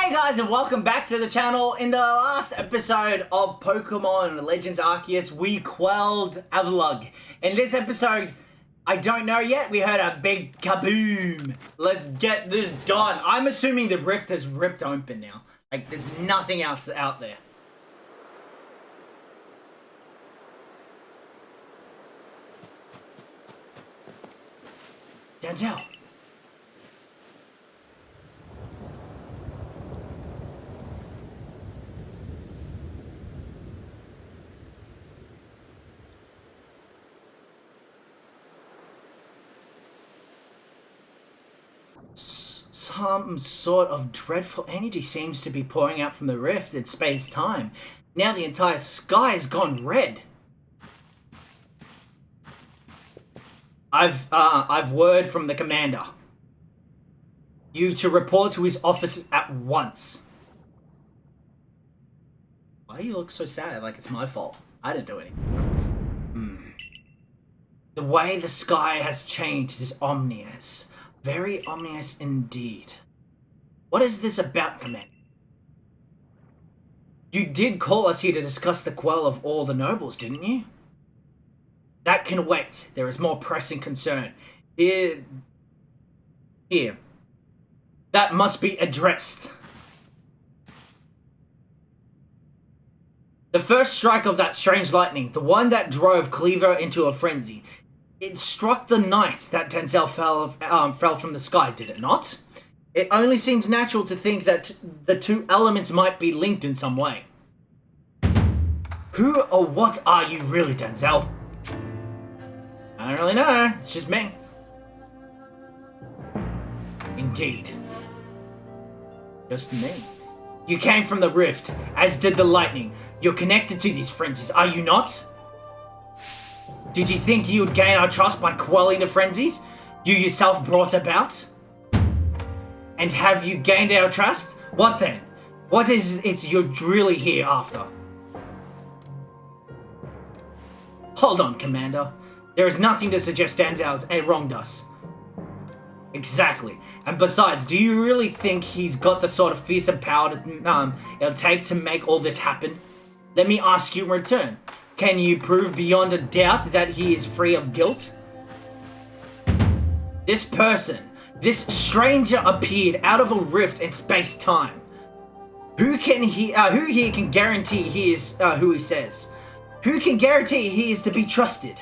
Hey guys, and welcome back to the channel. In the last episode of Pokemon Legends Arceus, we quelled Avalugg. In this episode, I don't know yet, we heard a big kaboom. Let's get this done. I'm assuming the rift has ripped open now. Like, there's nothing else out there. Danzell. Some sort of dreadful energy seems to be pouring out from the rift in space-time. Now the entire sky has gone red. I've word from the commander. You to report to his office at once. Why do you look so sad? Like it's my fault. I didn't do anything. The way the sky has changed is ominous. Very ominous indeed. What is this about, Commander? You did call us here to discuss the quell of all the nobles, didn't you? That can wait. There is more pressing concern. Here. That must be addressed. The first strike of that strange lightning, the one that drove Cleaver into a frenzy, it struck the night that Danzell fell from the sky, did it not? It only seems natural to think that the two elements might be linked in some way. Who or what are you really, Danzell? I don't really know. It's just me. Indeed. Just me. You came from the rift, as did the lightning. You're connected to these frenzies, are you not? Did you think you would gain our trust by quelling the frenzies you yourself brought about? And have you gained our trust? What then? What is it you're really here after? Hold on, Commander. There is nothing to suggest Danzell's wronged us. Exactly. And besides, do you really think he's got the sort of fearsome power it'll take to make all this happen? Let me ask you in return. Can you prove beyond a doubt that he is free of guilt? This person, this stranger appeared out of a rift in space-time. Who here can guarantee he is who he says? Who can guarantee he is to be trusted?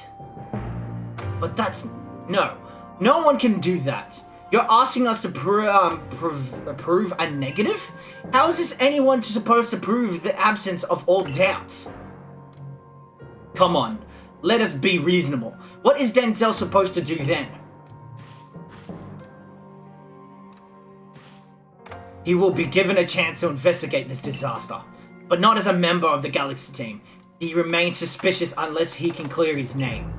But that's... No one can do that. You're asking us to prove a negative? How is this anyone supposed to prove the absence of all doubt? Come on, let us be reasonable. What is Danzell supposed to do then? He will be given a chance to investigate this disaster, but not as a member of the Galaxy team. He remains suspicious unless he can clear his name.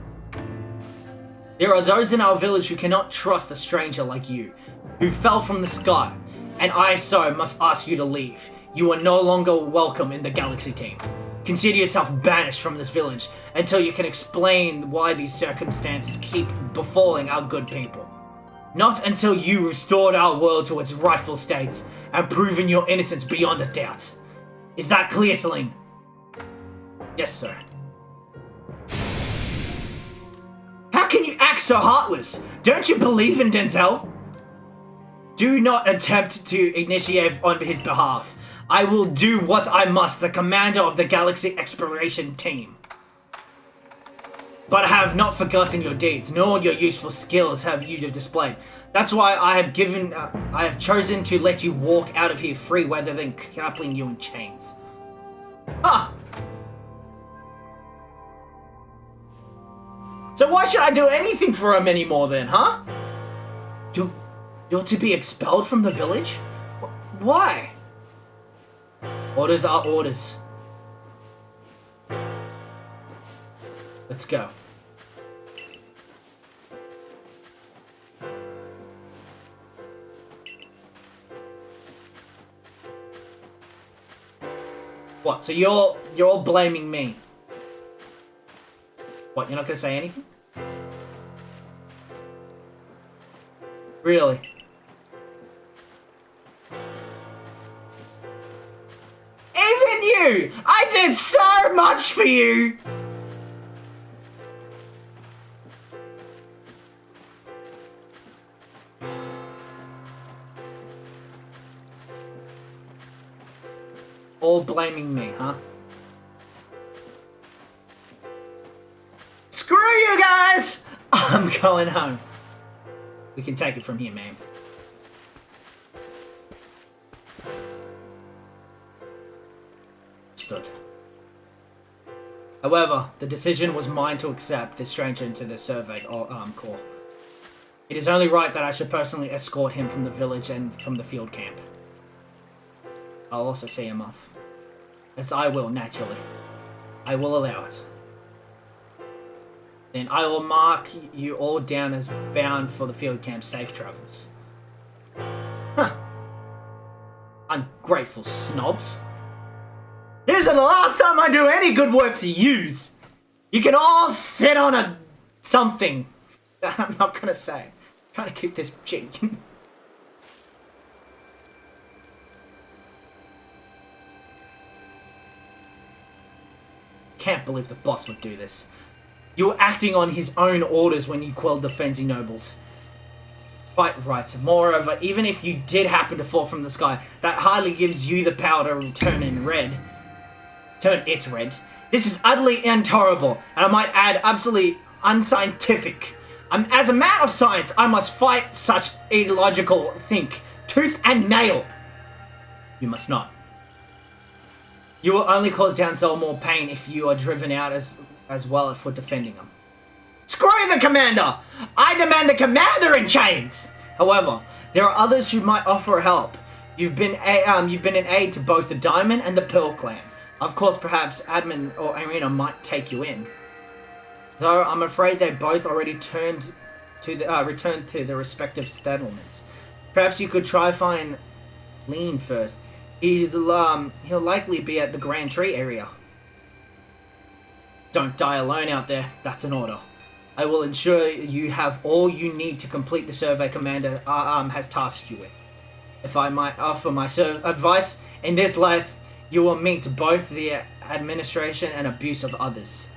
There are those in our village who cannot trust a stranger like you, who fell from the sky, and I must ask you to leave. You are no longer welcome in the Galaxy team. Consider yourself banished from this village until you can explain why these circumstances keep befalling our good people. Not until you restored our world to its rightful state and proven your innocence beyond a doubt. Is that clear, Celine? Yes, sir. How can you act so heartless? Don't you believe in Danzell? Do not attempt to initiate on his behalf. I will do what I must, the commander of the Galaxy Exploration Team. But I have not forgotten your deeds, nor your useful skills have you displayed. That's why I have chosen to let you walk out of here free rather than coupling you in chains. Ah! So why should I do anything for him anymore then, huh? You're to be expelled from the village? Why? Orders are orders. Let's go. What? So you're blaming me? What? You're not gonna say anything? Really? you! I did so much for you! All blaming me, huh? Screw you guys! I'm going home. We can take it from here, man. Stood. However, the decision was mine to accept this stranger into the survey corps. It is only right that I should personally escort him from the village and from the field camp. I'll also see him off. As I will, naturally. I will allow it. Then I will mark you all down as bound for the field camp safe travels. Huh. Ungrateful snobs. This is the last time I do any good work for yous. You can all sit on a something that I'm not gonna say. I'm trying to keep this cheek. Can't believe the boss would do this. You were acting on his own orders when you quelled the Frenzy nobles. Quite right. Moreover, even if you did happen to fall from the sky, that hardly gives you the power to turn it red. This is utterly intolerable, and I might add, absolutely unscientific. As a man of science, I must fight such illogical think, tooth and nail. You must not. You will only cause Danzell more pain if you are driven out as well for defending him. Screw the commander! I demand the commander in chains! However, there are others who might offer help. You've been an aid to both the Diamond and the Pearl clan. Of course, perhaps Admin or Irina might take you in. Though I'm afraid they both already returned to their respective settlements. Perhaps you could try find Lean first. He'll likely be at the Grand Tree area. Don't die alone out there. That's an order. I will ensure you have all you need to complete the survey Commander has tasked you with. If I might offer my advice, in this life, you will meet both the administration and abuse of others.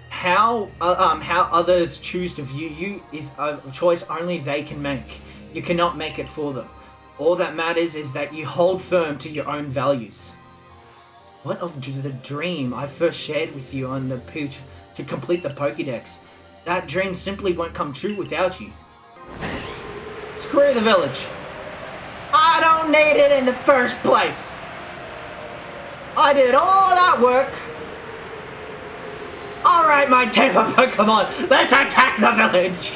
How others choose to view you is a choice only they can make. You cannot make it for them. All that matters is that you hold firm to your own values. What of the dream I first shared with you on the pooch to complete the Pokédex? That dream simply won't come true without you. Screw the village. I don't need it in the first place. I did all that work. Alright, my Temper Pokemon, let's attack the village.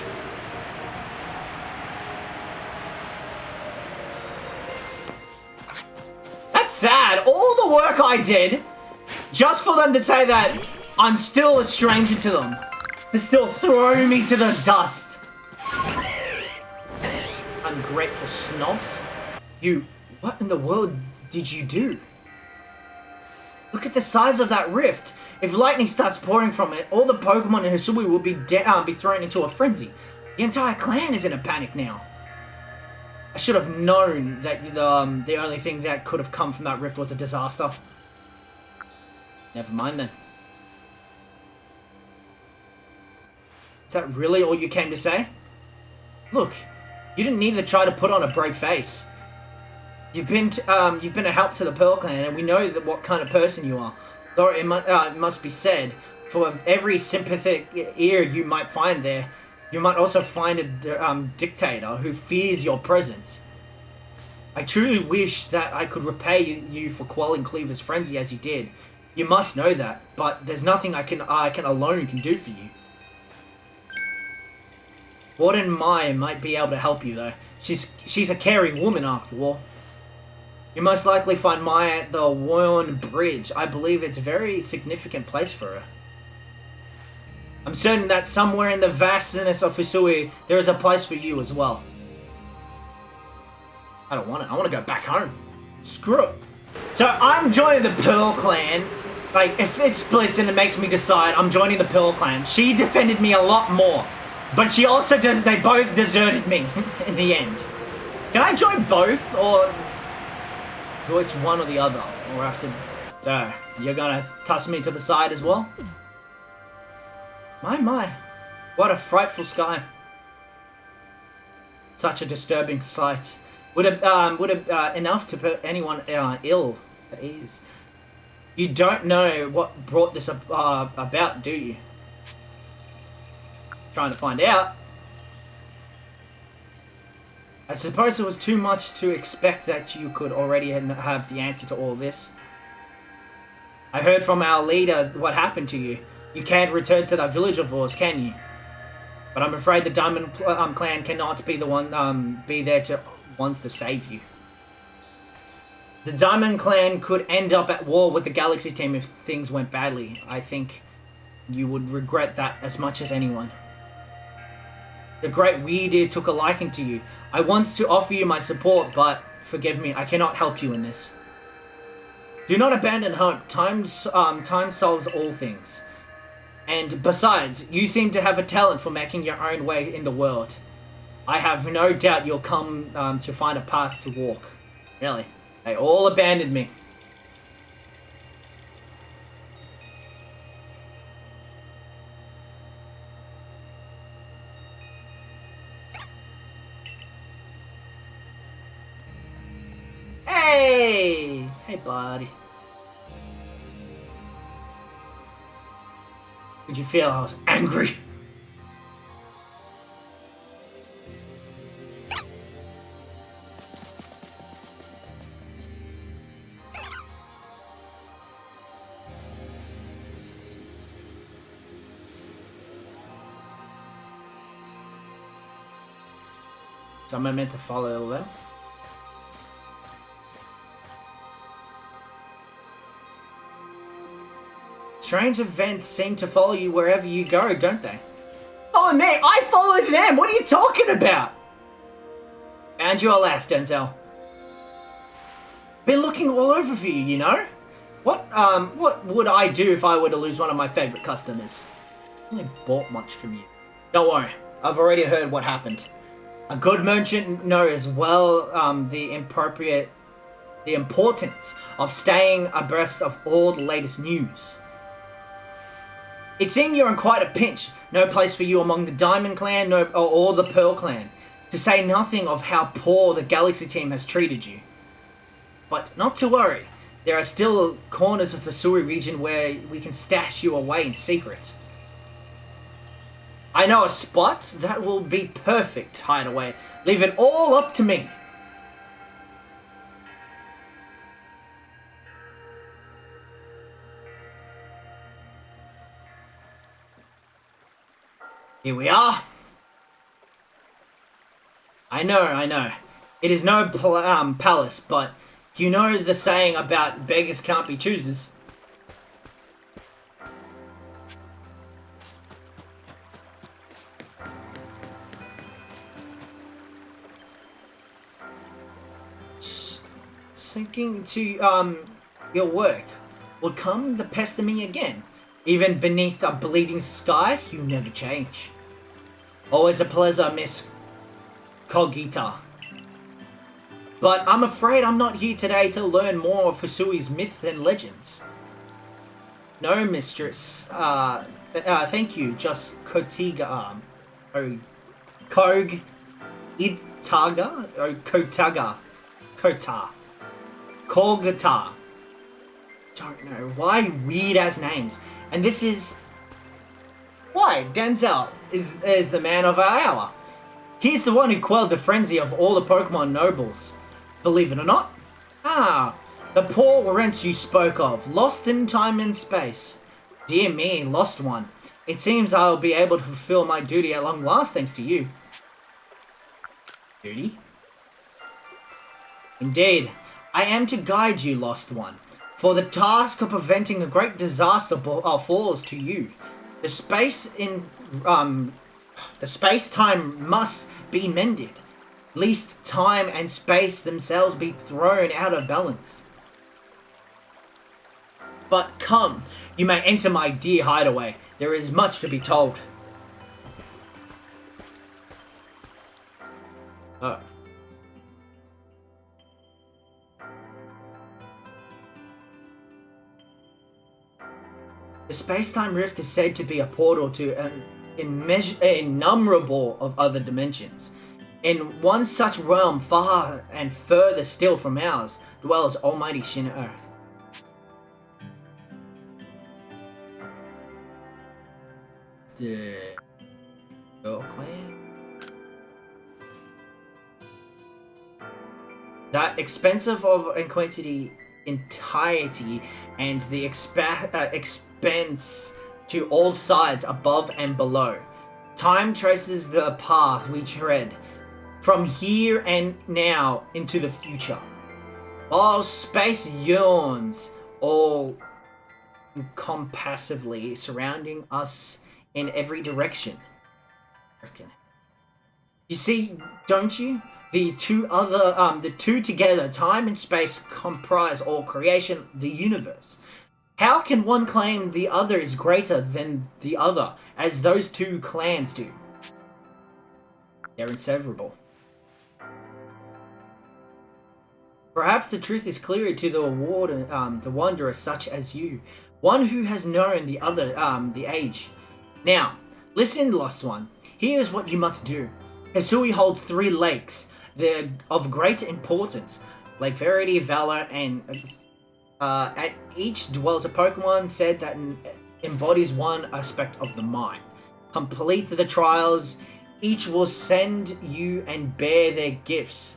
That's sad. All the work I did, just for them to say that I'm still a stranger to them. To still throw me to the dust. Ungrateful snobs. What in the world did you do? Look at the size of that rift. If lightning starts pouring from it, all the Pokemon in Hisui will be thrown into a frenzy. The entire clan is in a panic now. I should have known that the only thing that could have come from that rift was a disaster. Never mind then. Is that really all you came to say? Look, you didn't need to try to put on a brave face. You've been a help to the Pearl Clan, and we know what kind of person you are. Though it must be said, for every sympathetic ear you might find there, you might also find a dictator who fears your presence. I truly wish that I could repay you for quelling Cleaver's frenzy as you did. You must know that, but there's nothing I can alone do for you. Warden Maya might be able to help you though. She's a caring woman after all. You most likely find Maya at the Worn Bridge. I believe it's a very significant place for her. I'm certain that somewhere in the vastness of Hisui, there is a place for you as well. I don't want it. I want to go back home. Screw it. So I'm joining the Pearl Clan. Like, if it splits and it makes me decide, I'm joining the Pearl Clan. She defended me a lot more. But she also they both deserted me in the end. Can I join both, or do it's one or the other? Or I have to So, you're gonna toss me to the side as well? My. What a frightful sky. Such a disturbing sight. Would it enough to put anyone ill at ease? You don't know what brought this about, do you? Trying to find out. I suppose it was too much to expect that you could already have the answer to all this. I heard from our leader what happened to you. You can't return to that village of yours, can you? But I'm afraid the Diamond Clan cannot be the one be there to wants to save you. The Diamond Clan could end up at war with the Galaxy Team if things went badly. I think you would regret that as much as anyone. The Great Weird took a liking to you. I want to offer you my support, but forgive me, I cannot help you in this. Do not abandon hope. Time solves all things. And besides, you seem to have a talent for making your own way in the world. I have no doubt you'll come to find a path to walk. Really? They all abandoned me. Hey! Hey, buddy. Did you feel I was angry? So am I meant to follow them? Strange events seem to follow you wherever you go, don't they? Oh man, I follow them! What are you talking about? And you are last, Danzell. Been looking all over for you, you know? What would I do if I were to lose one of my favorite customers? I only bought much from you. Don't worry, I've already heard what happened. A good merchant knows well the importance of staying abreast of all the latest news. It seems you're in quite a pinch. No place for you among the Diamond Clan or the Pearl Clan. To say nothing of how poor the Galaxy Team has treated you. But not to worry. There are still corners of the Suri region where we can stash you away in secret. I know a spot that will be perfect hideaway. Leave it all up to me. Here we are. I know. It is no palace, but you know the saying about beggars can't be choosers. Sinking to your work will come to pester me again. Even beneath a bleeding sky, you never change. Always a pleasure, Miss Cogita. But I'm afraid I'm not here today to learn more of Fusui's myths and legends. No, mistress. Thank you. Just Kotiga. Kog Itaga? Kotaga. Kota. Kogata. Don't know. Why weird ass names? And this is... Why? Danzell is the man of our hour. He's the one who quelled the frenzy of all the Pokemon nobles. Believe it or not. Ah, the poor Warrants you spoke of, lost in time and space. Dear me, lost one. It seems I'll be able to fulfill my duty at long last thanks to you. Duty? Indeed, I am to guide you, lost one. For the task of preventing a great disaster falls to you. The space-time must be mended, lest time and space themselves be thrown out of balance. But come, you may enter my dear hideaway. There is much to be told. Oh. The space-time rift is said to be a portal to an innumerable of other dimensions. In one such realm, far and further still from ours, dwells Almighty Shin-Er. The Girl Clan? That expensive of entirety and the expense to all sides above and below. Time traces the path we tread from here and now into the future, while space yawns all encompassively surrounding us in every direction. You see, don't you? The two together, time and space, comprise all creation, the universe. How can one claim the other is greater than the other, as those two clans do? They're inseparable. Perhaps the truth is clearer to the wanderer such as you, one who has known the other, the age. Now, listen, lost one. Here's what you must do. Hisui holds 3 lakes. They're of great importance. Lake Verity, Valor, and at each dwells a Pokemon said that embodies one aspect of the mind. Complete the trials. Each will send you and bear their gifts.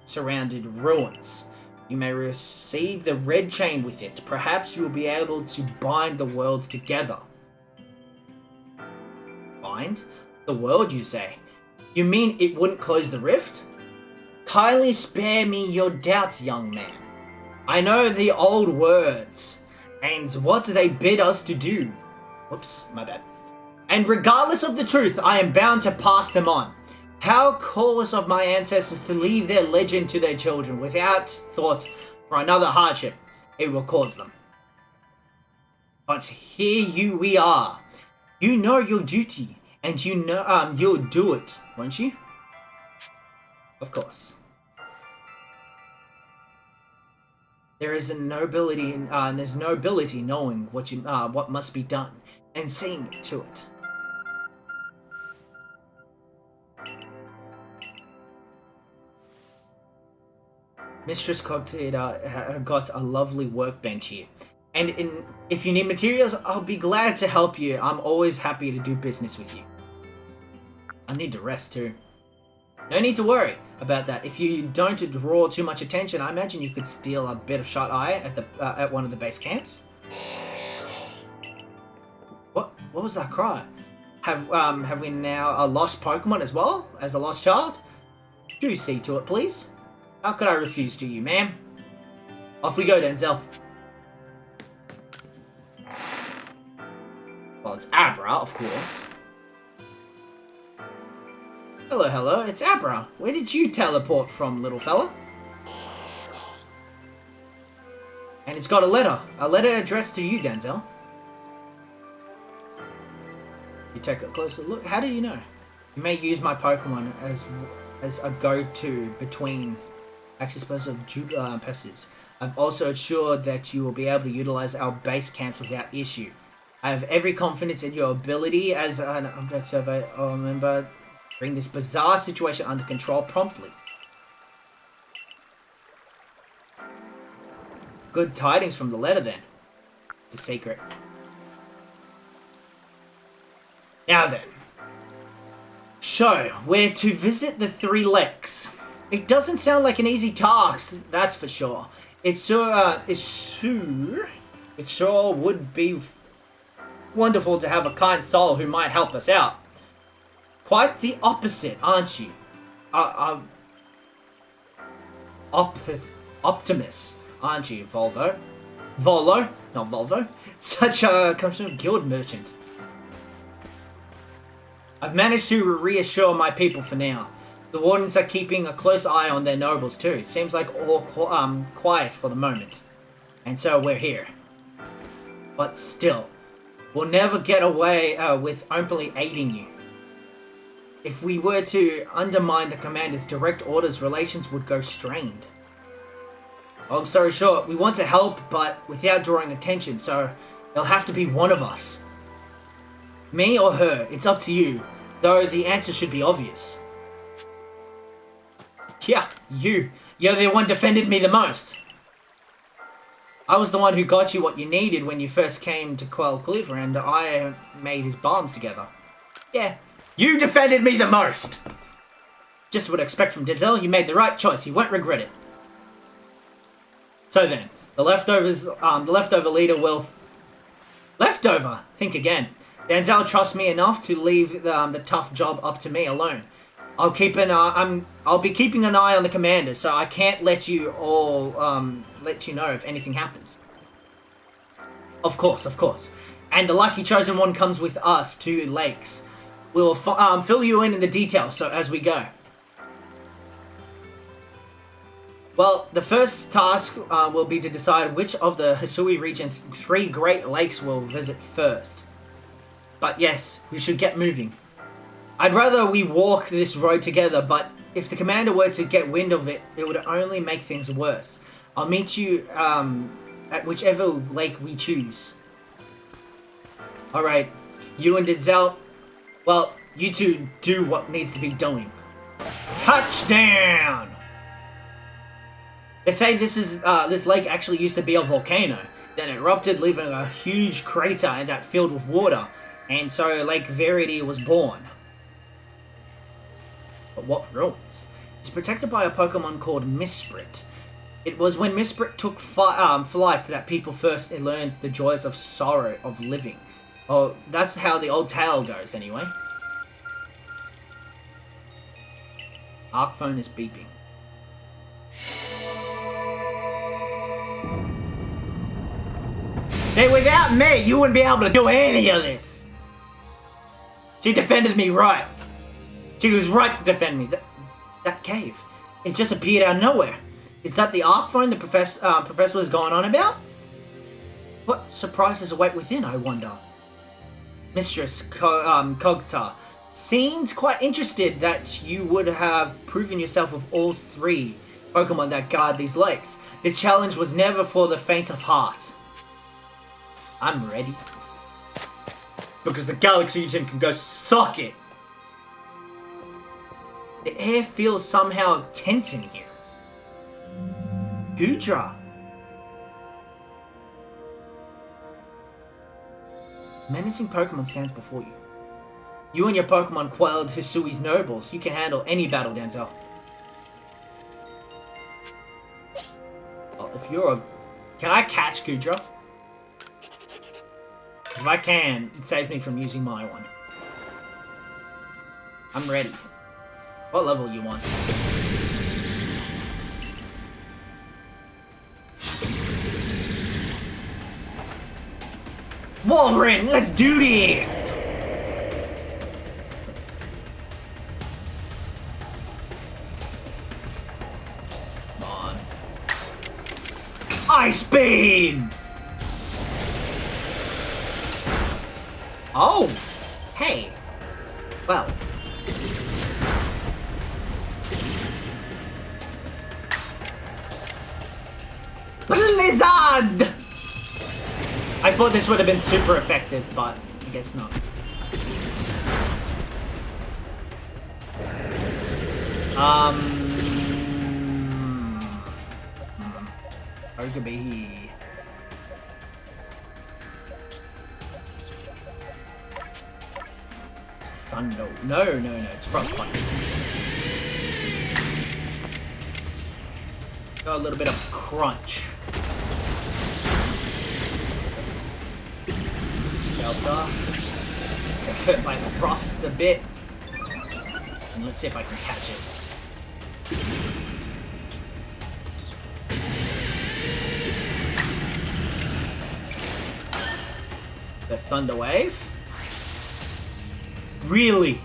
Surrounded ruins. You may receive the red chain with it. Perhaps you will be able to bind the worlds together. Bind? The world, you say? You mean it wouldn't close the rift? Kindly spare me your doubts, young man. I know the old words, and what they bid us to do. Whoops, my bad. And regardless of the truth, I am bound to pass them on. How careless of my ancestors to leave their legend to their children without thought for another hardship it will cause them. But here we are. You know your duty, and you know you'll do it, won't you? Of course. There's nobility knowing what must be done and seeing to it. Mistress Cogtita got a lovely workbench here, and if you need materials, I'll be glad to help you. I'm always happy to do business with you. I need to rest too. No need to worry about that. If you don't draw too much attention, I imagine you could steal a bit of shut eye at one of the base camps. What was that cry? Have we now a lost Pokemon as well as a lost child? Do see to it, please. How could I refuse to you, ma'am? Off we go, Danzell. Well, it's Abra, of course. Hello, it's Abra. Where did you teleport from, little fella? And it's got a letter addressed to you, Danzell. You take a closer look. How do you know? You may use my Pokemon as a go-to between access of pests. I've also assured that you will be able to utilize our base camps without issue. I have every confidence in your ability as an Umbrella Survey member. Bring this bizarre situation under control promptly. Good tidings from the letter then. It's a secret. Now then. So, we're to visit the 3 lakes. It doesn't sound like an easy task, that's for sure. It sure would be wonderful to have a kind soul who might help us out. Quite the opposite, aren't you? Optimus, aren't you, Volvo? Volo, not Volvo. Such a comes from a guild merchant. I've managed to reassure my people for now. The wardens are keeping a close eye on their nobles too. Seems like all quiet for the moment. And so we're here. But still, we'll never get away with openly aiding you. If we were to undermine the commander's direct orders, relations would go strained. Long story short, we want to help, but without drawing attention, so It'll have to be one of us. Me or her, it's up to you. Though the answer should be obvious. Yeah, you. You're the one defended me the most. I was the one who got you what you needed when you first came to Quell Cliver, and I made his bombs together. Yeah, you defended me the most. Just what I expect from Danzell. You made the right choice. You won't regret it. So then, the leftover leader will... Leftover? Think again. Danzell trusts me enough to leave the tough job up to me alone. I'll be keeping an eye on the commander, so I can't let you know if anything happens. Of course. And the lucky chosen one comes with us to Lakes. We'll fill you in the details so as we go. Well, the first task will be to decide which of the Hisui region's 3 Great Lakes we'll visit first. But yes, we should get moving. I'd rather we walk this road together, but if the commander were to get wind of it, it would only make things worse. I'll meet you at whichever lake we choose. Alright, you and Danzell, well, you two do what needs to be doing. Touchdown! They say this lake actually used to be a volcano, then erupted, leaving a huge crater and that filled with water, and so Lake Verity was born. But what ruins? It's protected by a Pokemon called Misprit. It was when Misprit took flight that people first learned the joys of sorrow of living. Well, that's how the old tale goes anyway. Arc phone is beeping. See, without me, you wouldn't be able to do any of this. She defended me right. She was right to defend me. That cave, it just appeared out of nowhere. Is that the arc phone the professor was going on about? What surprises await within, I wonder? Mistress Kog'Ta seemed quite interested that you would have proven yourself of all 3 Pokemon that guard these lakes. This challenge was never for the faint of heart. I'm ready. Because the Galaxy Gym can go suck it. The air feels somehow tense in here. Gudra. Menacing Pokemon stands before you. You and your Pokemon quelled Hisui's nobles. You can handle any battle, Danzell. Well, if you're a... Can I catch Gudra? If I can, it saves me from using my one. I'm ready. What level you want? Walrein, let's do this! Come on. Ice Beam! Oh! Hey! Well. Blizzard! I thought this would have been super effective, but I guess not. Arguably. It's Thunder. No, it's Frostbite. Got a little bit of crunch. Delta. Get hurt by frost a bit. And let's see if I can catch it. The Thunder Wave. Really?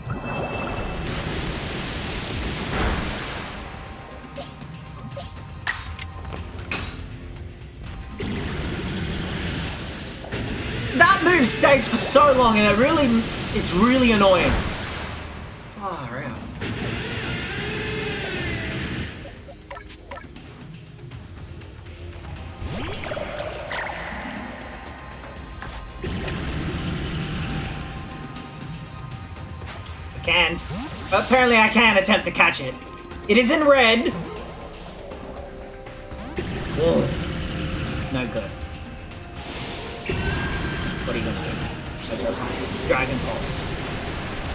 That move stays for so long and it's really annoying. Far out. can. Apparently I can attempt to catch it. It is in red. Whoa. No good. What are you gonna do? Dragon Pulse.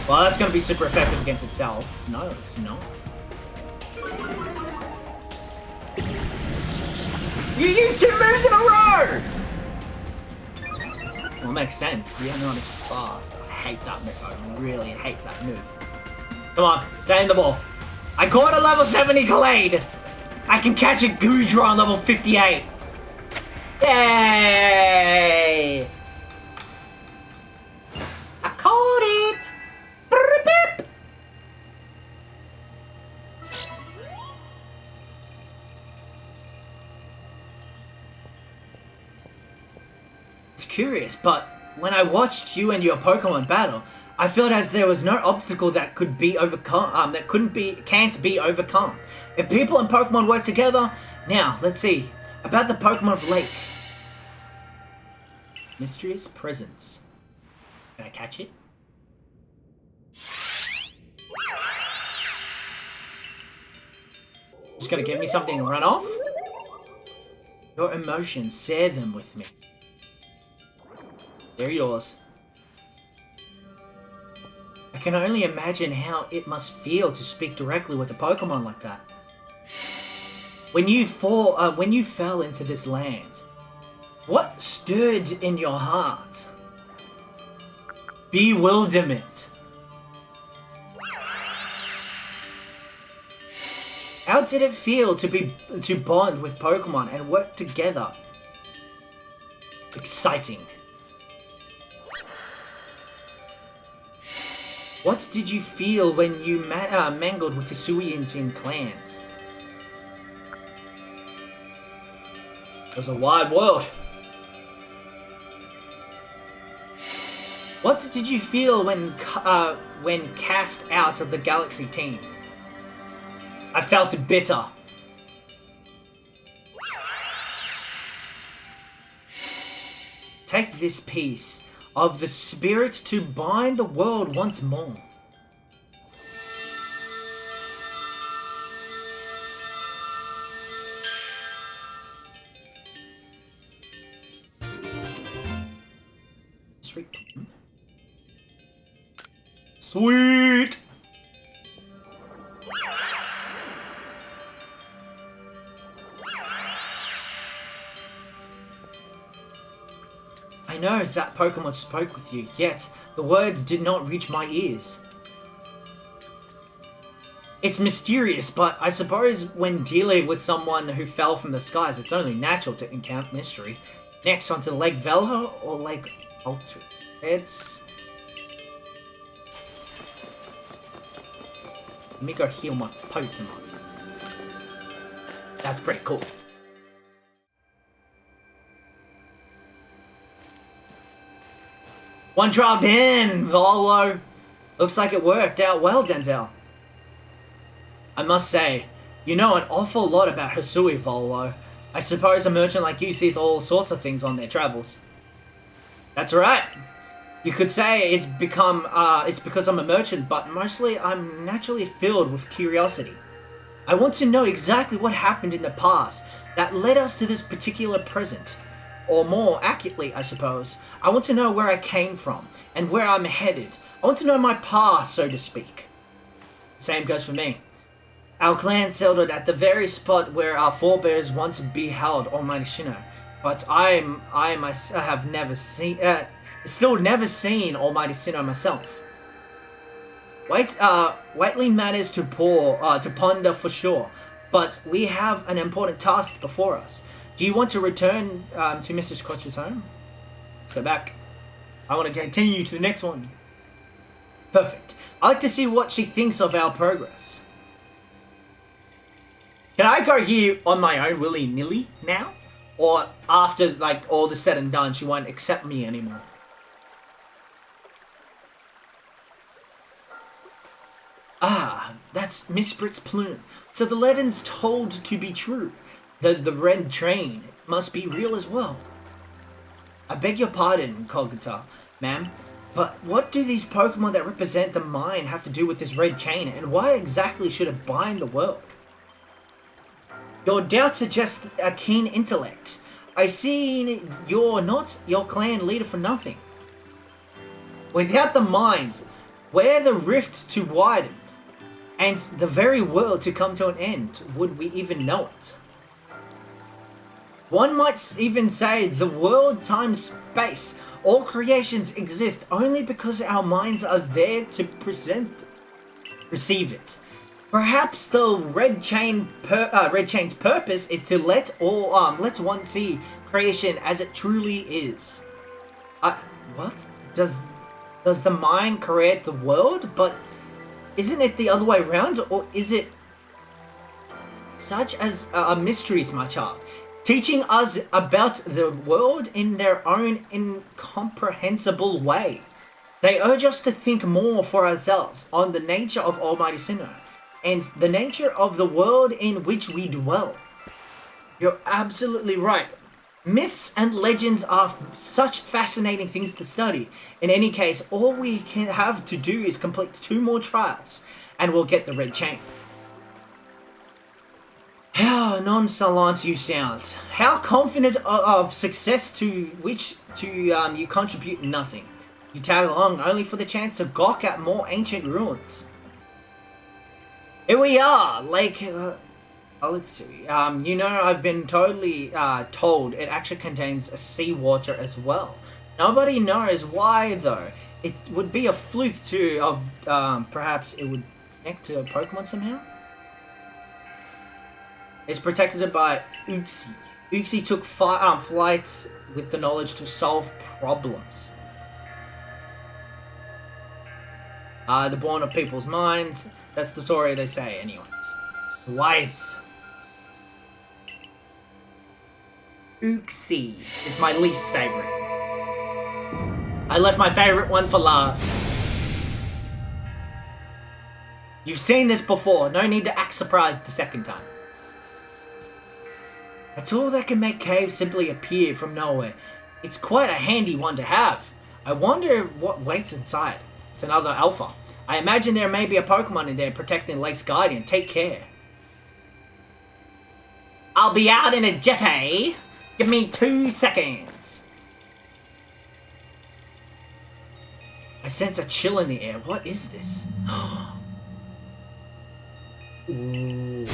Well, that's gonna be super effective against itself. No, it's not. You used 2 moves in a row! Well, it makes sense. You're not as fast. I hate that move. I really hate that move. Come on, stay in the ball. I caught a level 70 Glade. I can catch a Goodra on level 58. Yay! I caught it! Beep. It's curious, but when I watched you and your Pokemon battle, I felt as there was no obstacle that could be overcome, can't be overcome. If people and Pokemon work together, now let's see about the Pokemon of Lake. Mysterious presence. Can I catch it? Just gonna give me something to run off? Your emotions, share them with me. They're yours. I can only imagine how it must feel to speak directly with a Pokemon like that. When you fell into this land, what stirred in your heart? Bewilderment. How did it feel to bond with Pokemon and work together? Exciting. What did you feel when you mangled with the Hisuian clans? It was a wide world. What did you feel when cast out of the Galaxy team? I felt bitter. Take this piece of the spirit to bind the world once more. Sweet. Sweet! I know that Pokemon spoke with you, yet the words did not reach my ears. It's mysterious, but I suppose when dealing with someone who fell from the skies, it's only natural to encounter mystery. Next, onto Lake Velha or Lake Ultra. Let me go heal my Pokemon. That's pretty cool. One trial in, Volo. Looks like it worked out well, Danzell. I must say, you know an awful lot about Hisui, Volo. I suppose a merchant like you sees all sorts of things on their travels. That's right. You could say it's because I'm a merchant, but mostly I'm naturally filled with curiosity. I want to know exactly what happened in the past that led us to this particular present. Or more accurately, I suppose, I want to know where I came from and where I'm headed. I want to know my past, so to speak. Same goes for me. Our clan settled at the very spot where our forebears once beheld Almighty Sinnoh, but I have never seen, still never seen Almighty Sinnoh myself. Weighty matters to ponder for sure, but we have an important task before us. Do you want to return to Mrs. Crotch's home? Let's go back. I want to continue to the next one. Perfect. I'd like to see what she thinks of our progress. Can I go here on my own willy-nilly now? Or after all the said and done, she won't accept me anymore? Ah, that's Miss Brit's plume. So the legend's told to be true. The red train must be real as well. I beg your pardon, Kolgata, ma'am. But what do these Pokemon that represent the mind have to do with this red chain, and why exactly should it bind the world? Your doubts suggest a keen intellect. I see you're not your clan leader for nothing. Without the minds, were the rift to widen, and the very world to come to an end, would we even know it? One might even say the world, time, space, all creations exist only because our minds are there to receive it. Perhaps the red chain's purpose is to let one see creation as it truly is. What? Does the mind create the world? But isn't it the other way around, or is it such as a mystery, my child? Teaching us about the world in their own incomprehensible way. They urge us to think more for ourselves on the nature of Almighty Sinnoh and the nature of the world in which we dwell. You're absolutely right. Myths and legends are such fascinating things to study. In any case, all we can have to do is complete 2 more trials, and we'll get the red chain. How nonchalant you sound. How confident of success to which you contribute nothing. You tag along only for the chance to gawk at more ancient ruins. Here we are, Lake Elixir. You know, I've been totally told it actually contains seawater as well. Nobody knows why though. It would be a fluke perhaps it would connect to a Pokemon somehow? It's protected by Uxie. Uxie took flights with the knowledge to solve problems. The born of people's minds. That's the story they say anyways. Wise. Uxie is my least favorite. I left my favorite one for last. You've seen this before. No need to act surprised the second time. A tool that can make caves simply appear from nowhere. It's quite a handy one to have. I wonder what waits inside. It's another alpha. I imagine there may be a Pokemon in there protecting Lake's Guardian. Take care. I'll be out in a jiffy. Give me 2 seconds. I sense a chill in the air. What is this? Ooh.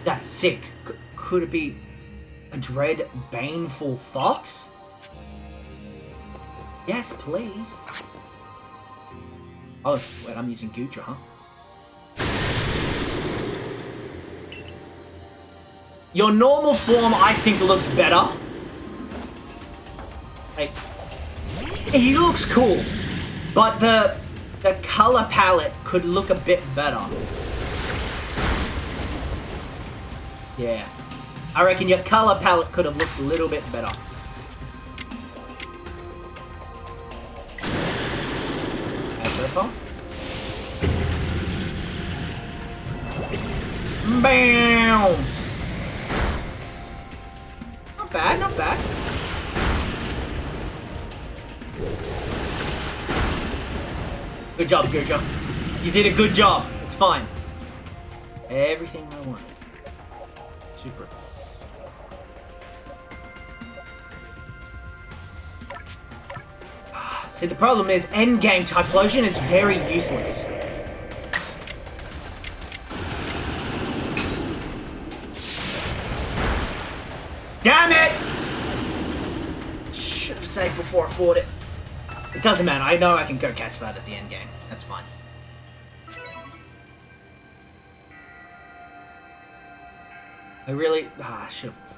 That's sick. Could it be a dread, baneful fox? Yes, please. Oh, wait, I'm using Gutra, huh? Your normal form, I think, looks better. Like, he looks cool, but the color palette could look a bit better. Yeah, I reckon your color palette could have looked a little bit better. Bam! Not bad, not bad. Good job, Gutra. You did a good job. It's fine. Everything I wanted. Super. See, the problem is endgame Typhlosion is very useless. Damn it! Should have saved before I fought it. It doesn't matter. I know I can go catch that at the end game. That's fine. I really... I should have...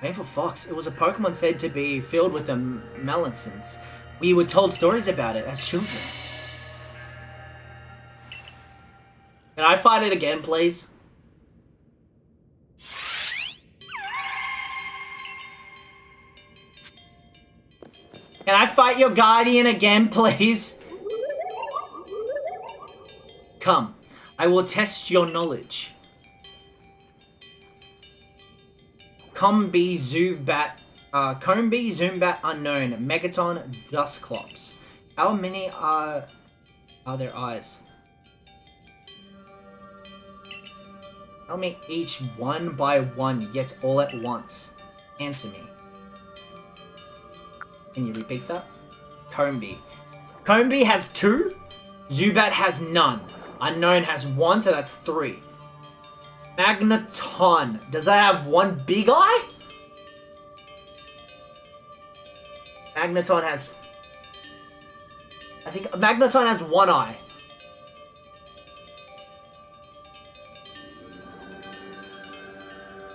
Baneful Fox. It was a Pokemon said to be filled with maleficence. We were told stories about it as children. Can I fight it again, please? Can I fight your guardian again, please? Come, I will test your knowledge. Come be Zubat Combi, Zoombat, Unknown, Megaton, Dusclops. How many are there eyes? Tell me each one by one, yet all at once. Answer me. Can you repeat that? Combi. Combi has 2. Zubat has none. Unknown has 1, so that's 3. Magneton. Does that have 1 big eye? Magneton has... I think Magneton has 1 eye.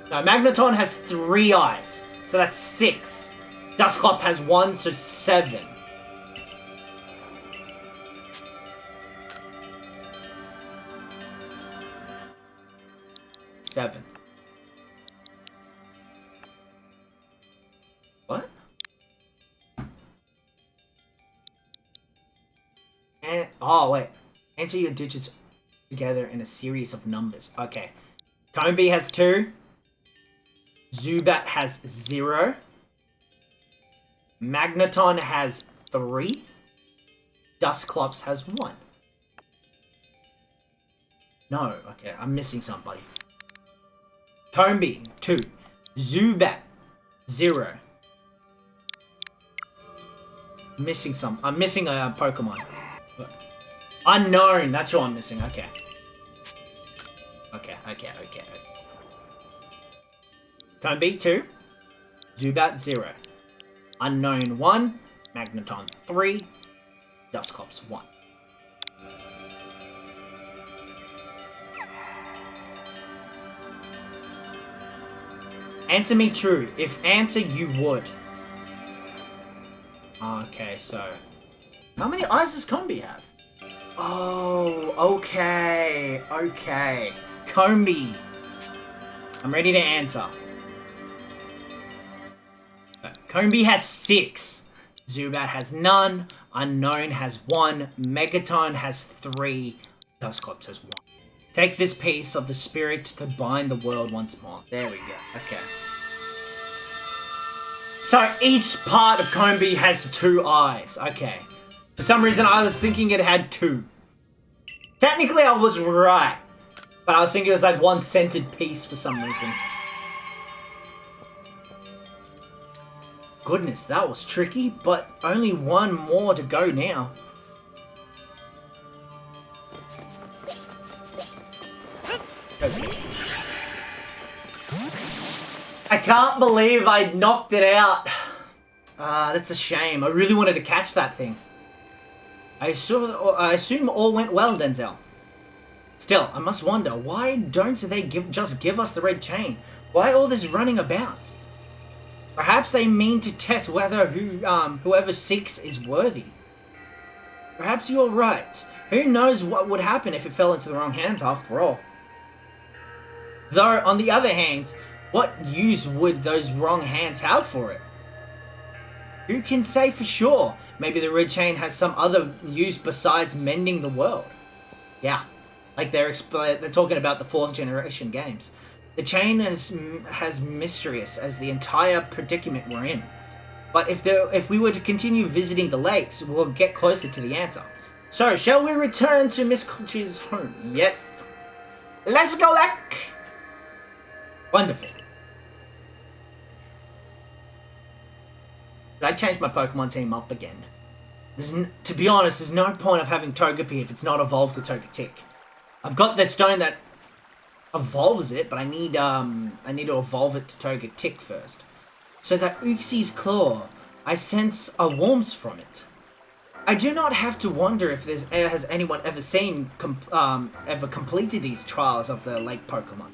No, Magneton has 3 eyes, so that's 6. Dusclops has 1, so 7. What? And oh wait, enter your digits together in a series of numbers. Okay, Combi has 2. Zubat has 0. Magneton has 3. Dusclops has 1. No, okay, I'm missing somebody. Combi, 2. Zubat, 0. I'm missing a Pokemon. Unknown, that's who I'm missing, okay. Okay. Combi, 2. Zubat, 0. Unknown, 1. Magneton, 3. Dusclops, 1. Answer me true. If answer, you would. Okay, so... How many eyes does Combi have? Oh, okay. Combi. I'm ready to answer. Combi has 6. Zubat has none. Unknown has 1. Megaton has 3. Dusclops has 1. Take this piece of the spirit to bind the world once more. There we go. Okay. So each part of Combi has 2 eyes. Okay. For some reason I was thinking it had 2. Technically I was right. But I was thinking it was like one centered piece for some reason. Goodness, that was tricky, but only one more to go now. Okay. I can't believe I knocked it out. That's a shame. I really wanted to catch that thing. I assume all went well, Danzell. Still, I must wonder, why don't they just give us the red chain? Why all this running about? Perhaps they mean to test whether whoever seeks is worthy. Perhaps you're right. Who knows what would happen if it fell into the wrong hands after all? Though, on the other hand, what use would those wrong hands have for it? Who can say for sure? Maybe the red chain has some other use besides mending the world. Yeah, like they're talking about the 4th generation games. The chain has mysterious as the entire predicament we're in. But if we were to continue visiting the lakes, we'll get closer to the answer. So, shall we return to Miss Kochi's home? Yes. Let's go back! Wonderful. Did I change my Pokemon team up again? To be honest, there's no point of having Togepi if it's not evolved to Togetic. I've got the stone that evolves it, but I need to evolve it to Togetic first. So that Uxi's claw, I sense a warmth from it. I do not have to wonder if has anyone ever ever completed these trials of the lake Pokemon.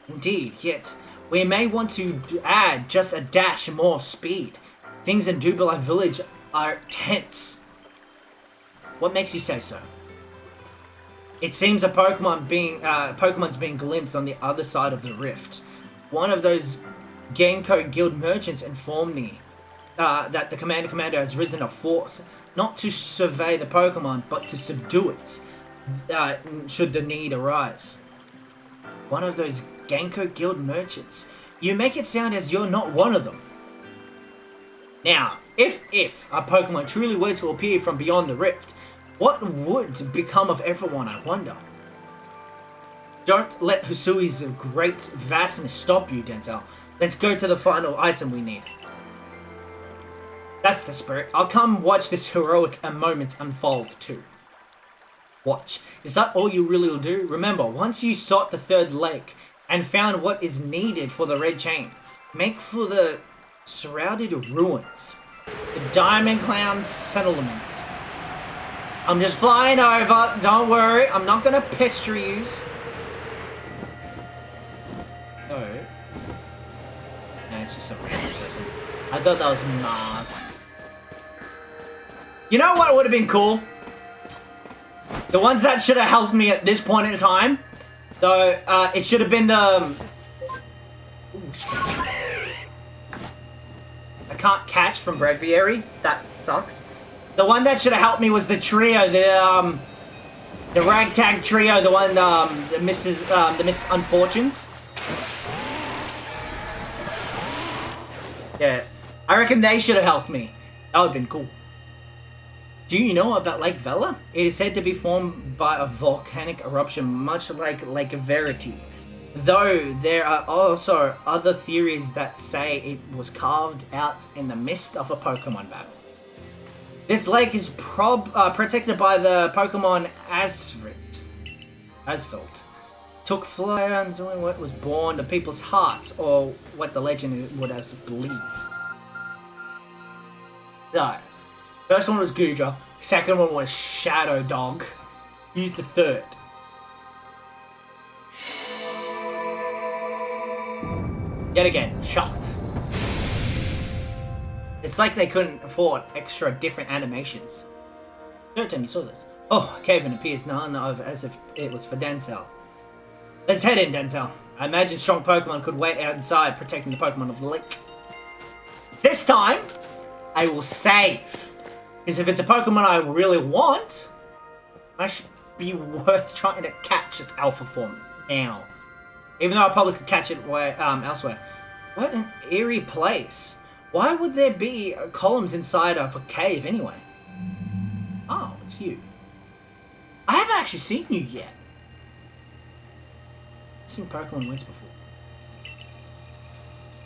Indeed, yet we may want to add just a dash more of speed. Things in Dubila Village are tense. What makes you say so? It seems Pokemon's being glimpsed on the other side of the rift. One of those Genko Guild merchants informed me that the Commander has risen a force, not to survey the Pokemon, but to subdue it, should the need arise. One of those Genko Guild merchants? You make it sound as you're not one of them. Now, if a Pokemon truly were to appear from beyond the rift, what would become of everyone, I wonder? Don't let Hisui's great vastness stop you, Danzell. Let's go to the final item we need. That's the spirit. I'll come watch this heroic moment unfold too. Watch. Is that all you really will do? Remember, once you sought the third lake and found what is needed for the red chain, make for the surrounded ruins. The Diamond Clown settlements. I'm just flying over. Don't worry. I'm not gonna pester you. No, it's just some random person. I thought that was Mars. You know what would have been cool? The ones that should have helped me at this point in time, though, it should have been the... Ooh, I can't catch from Breviary. That sucks. The one that should have helped me was the trio, the ragtag trio, the one, the Miss Unfortunes. Yeah, I reckon they should have helped me. That would have been cool. Do you know about Lake Vela? It is said to be formed by a volcanic eruption, much like Lake Verity. Though there are also other theories that say it was carved out in the midst of a Pokemon battle. This lake is protected by the Pokemon Asphalt. Took fire and what was born to people's hearts, or what the legend would have us believe. So, first one was Goodra, second one was Shadow Dog. Who's the third? Yet again, shocked. It's like they couldn't afford extra different animations. Third time you saw this. Oh, Caven appears none of as if it was for Danzell. Let's head in, Danzell. I imagine strong Pokemon could wait outside protecting the Pokemon of the lake. This time, I will save. Because if it's a Pokemon I really want, I should be worth trying to catch its alpha form now. Even though I probably could catch it elsewhere. What an eerie place. Why would there be columns inside of a cave anyway? Oh, it's you. I haven't actually seen you yet. I've seen Pokemon once before.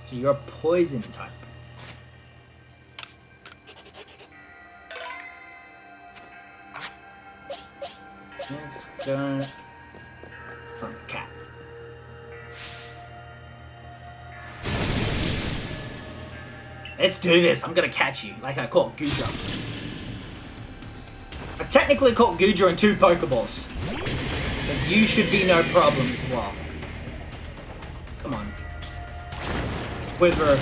So you're a poison type. Let's go on the cat. Let's do this. I'm gonna catch you like I caught Goodra. I technically caught Goodra in 2 Pokeballs. But you should be no problem as well. Come on. Quiver.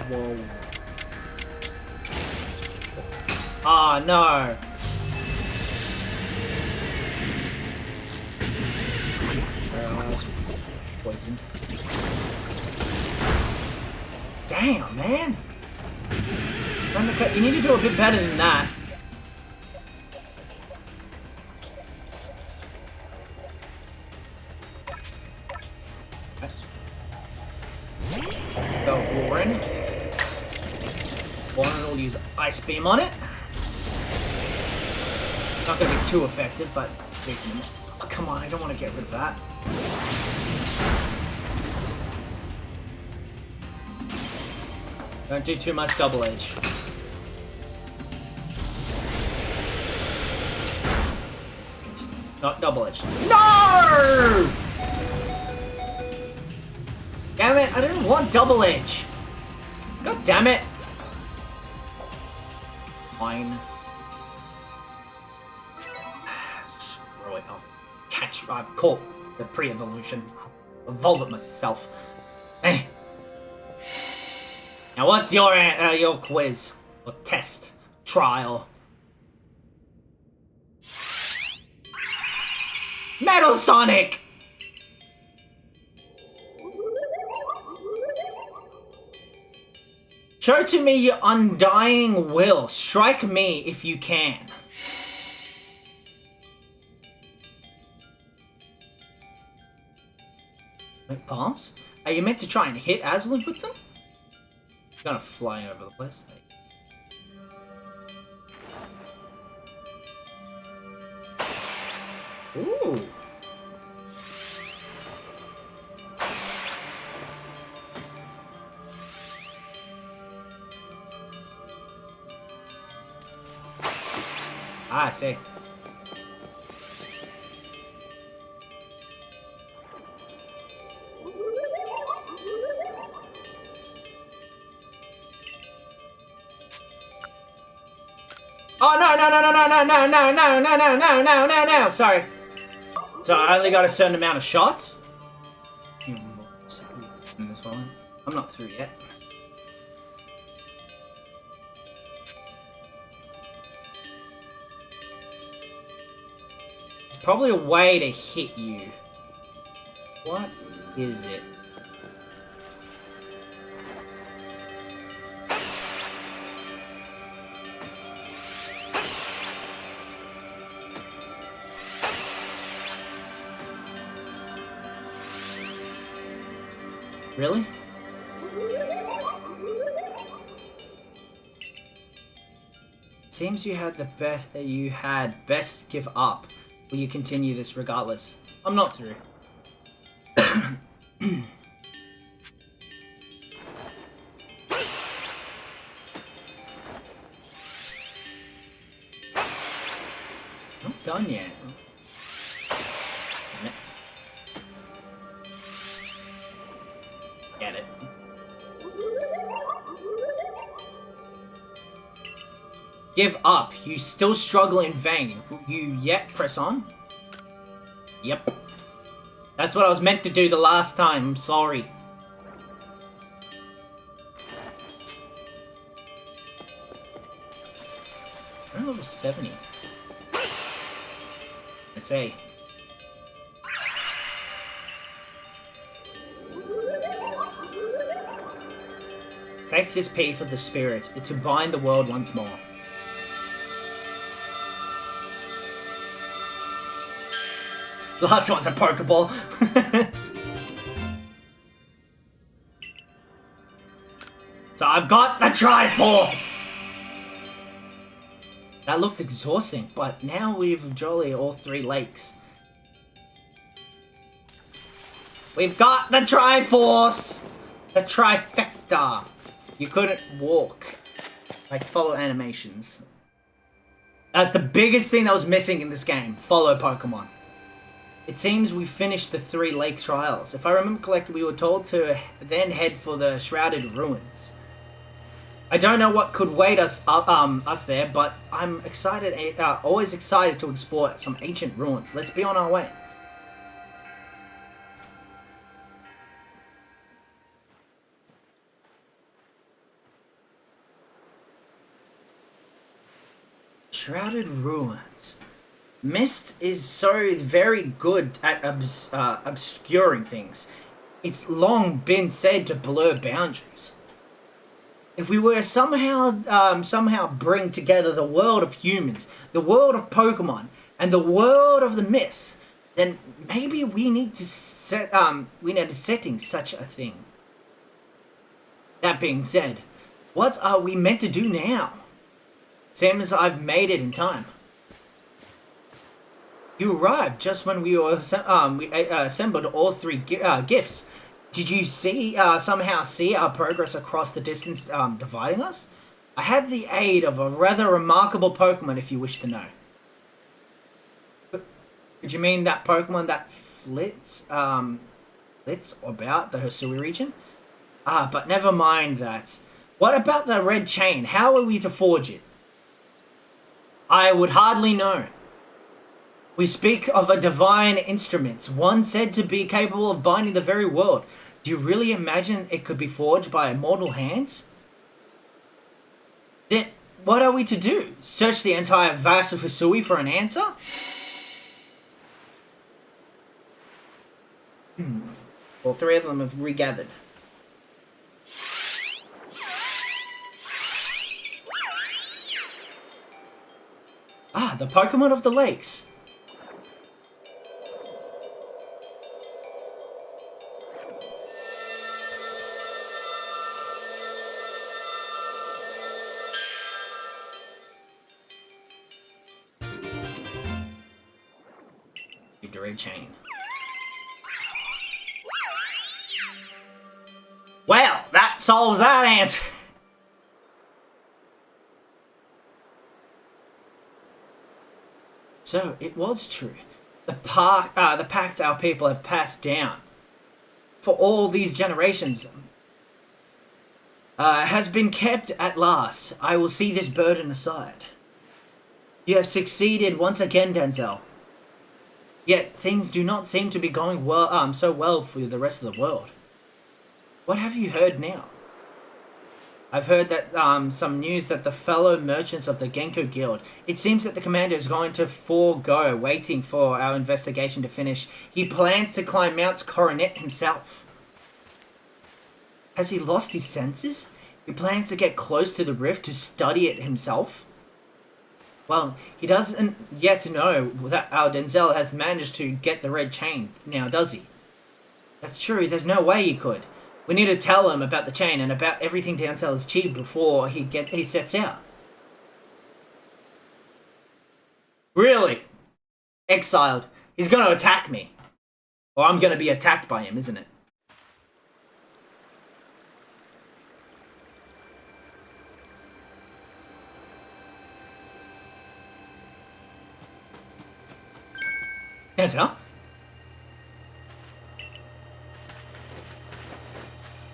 Whoa. Ah, no. Poisoned. Damn, man. You need to do a bit better than that. Go for Warren. Warren will use Ice Beam on it. Not going to be too effective, but decent. Oh, come on, I don't want to get rid of that. Don't do too much double edge. Not double edge. No! Damn it, I didn't want double edge. God damn it. Fine. Screw it. I've caught the pre-evolution. I'll evolve it myself. Eh. Now what's your quiz? Or test? Trial? Metal Sonic! Show to me your undying will. Strike me if you can. Wait, palms? Are you meant to try and hit Aslan with them? Kind of flying over the place. Ooh. Ah, I see. Oh no no no no no no no no no no no no no no no! Sorry. So I only got a certain amount of shots? I'm not through yet. It's probably a way to hit you. What is it? Really? Seems you had best give up. Will you continue this regardless? I'm not through. Not done yet. Get it. Give up. You still struggle in vain. Will you yet press on? Yep. That's what I was meant to do the last time. I'm sorry. I'm level 70. I say. Take this piece of the spirit to bind the world once more. Last one's a Pokeball. So I've got the Triforce! That looked exhausting, but now we've jolly all 3 lakes. We've got the Triforce! The trifecta! You couldn't walk. Like, follow animations. That's the biggest thing that was missing in this game. Follow Pokemon. It seems we finished the 3 lake trials. If I remember correctly, we were told to then head for the Shrouded Ruins. I don't know what could wait us there, but I'm excited, always excited to explore some ancient ruins. Let's be on our way. Shrouded Ruins. Mist is so very good at obscuring things. It's long been said to blur boundaries. If we were somehow bring together the world of humans, the world of Pokemon, and the world of the myth, then maybe we need to setting such a thing. That being said, what are we meant to do now? Seems I've made it in time. You arrived just when we assembled all 3 gifts. Did you somehow see our progress across the distance dividing us? I had the aid of a rather remarkable Pokemon, if you wish to know. Did you mean that Pokemon that flits about the Hisui region? But never mind that. What about the red chain? How are we to forge it? I would hardly know. We speak of a divine instrument, one said to be capable of binding the very world. Do you really imagine it could be forged by immortal hands? Then, what are we to do? Search the entire vast of Hisui for an answer? All 3 of them have regathered. The Pokemon of the lakes. Give the red chain. Well, that solves that answer. So, it was true. The pact our people have passed down for all these generations has been kept at last. I will see this burden aside. You have succeeded once again, Danzell. Yet things do not seem to be going well, so well for the rest of the world. What have you heard now? I've heard that some news that the fellow merchants of the Genko Guild, it seems that the commander is going to forego waiting for our investigation to finish. He plans to climb Mount Coronet himself. Has he lost his senses? He plans to get close to the rift to study it himself? Well, he doesn't yet know that our Danzell has managed to get the red chain now, does he? That's true, there's no way he could. We need to tell him about the chain and about everything Danzell has achieved before he sets out. Really? Exiled. He's gonna attack me. Or I'm gonna be attacked by him, isn't it? Danzell?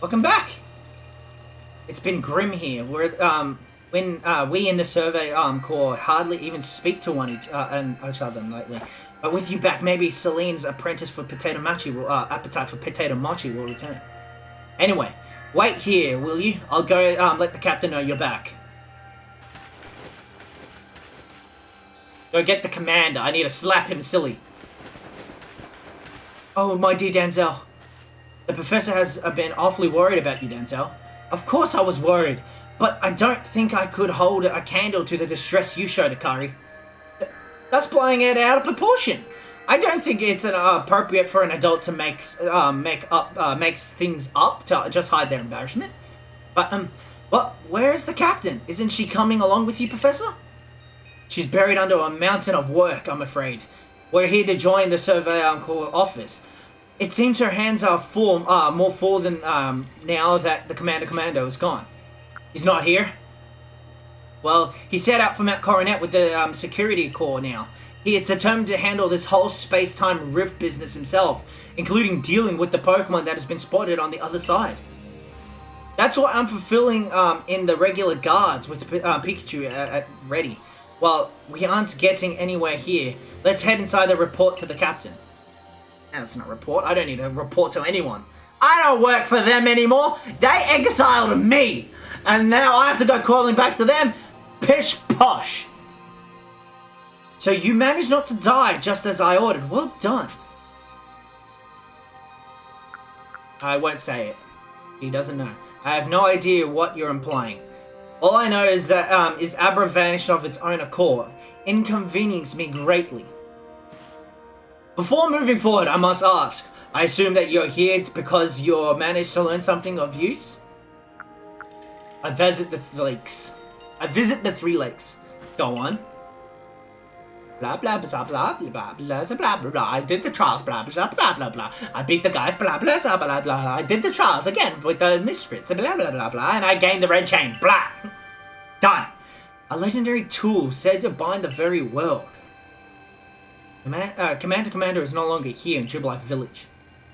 Welcome back! It's been grim here. We're, when we in the Survey Corps hardly even speak to each other lately. But with you back, maybe Celine's apprentice for potato mochi appetite for potato mochi will return. Anyway, wait here, will you? I'll go let the captain know you're back. Go get the commander. I need to slap him silly. Oh, my dear Danzell. The professor has been awfully worried about you, Danzell. Of course I was worried, but I don't think I could hold a candle to the distress you showed, Akari. That's blowing it out of proportion. I don't think it's appropriate for an adult to makes things up to just hide their embarrassment. But well, where is the captain? Isn't she coming along with you, Professor? She's buried under a mountain of work, I'm afraid. We're here to join the Survey Corps office. It seems her hands are full, more full than now that the Commando is gone. He's not here? Well, he set out for Mount Coronet with the Security Corps now. He is determined to handle this whole space-time rift business himself, including dealing with the Pokemon that has been spotted on the other side. That's what I'm fulfilling in the regular guards with Pikachu at ready. Well, we aren't getting anywhere here. Let's head inside and report to the captain. That's not a report. I don't need to report to anyone. I don't work for them anymore. They exiled me. And now I have to go calling back to them. Pish posh. So you managed not to die just as I ordered. Well done. I won't say it. He doesn't know. I have no idea what you're implying. All I know is that Abra vanished of its own accord. Inconvenienced me greatly. Before moving forward, I must ask. I assume that you're here because you managed to learn something of use? I visit the lakes. Go on. Blah blah blah blah blah blah blah blah blah. I did the trials. Blah blah blah blah blah. I beat the guys. Blah blah blah blah blah. I did the trials again with the misfits. Blah blah blah blah. And I gained the red chain. Blah. Done. A legendary tool said to bind the very world. Commander is no longer here in Jubilife Village.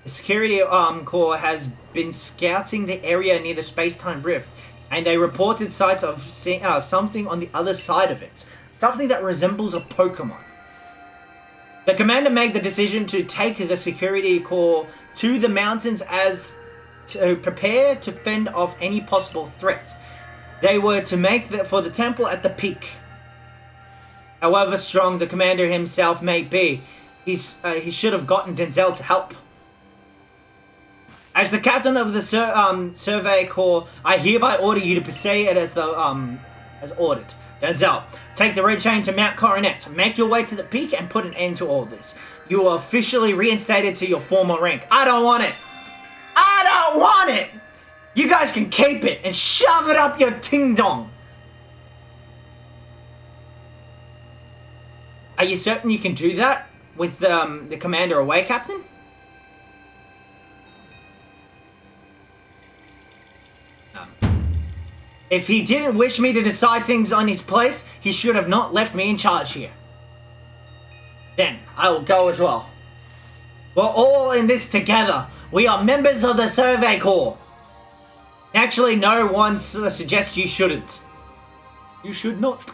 The Security Corps has been scouting the area near the space-time rift, and they reported sights of something on the other side of it. Something that resembles a Pokemon. The commander made the decision to take the Security Corps to the mountains as to prepare to fend off any possible threats. They were to make for the temple at the peak. However strong the commander himself may be, he should have gotten Danzell to help. As the captain of the Survey Corps, I hereby order you to proceed as ordered. Danzell, take the red chain to Mount Coronet, make your way to the peak, and put an end to all this. You are officially reinstated to your former rank. I don't want it. I don't want it. You guys can keep it and shove it up your ting dong. Are you certain you can do that? with the commander away, Captain? If he didn't wish me to decide things on his place, he should have not left me in charge here. Then, I will go as well. We're all in this together. We are members of the Survey Corps. Actually, no one suggests you shouldn't. You should not.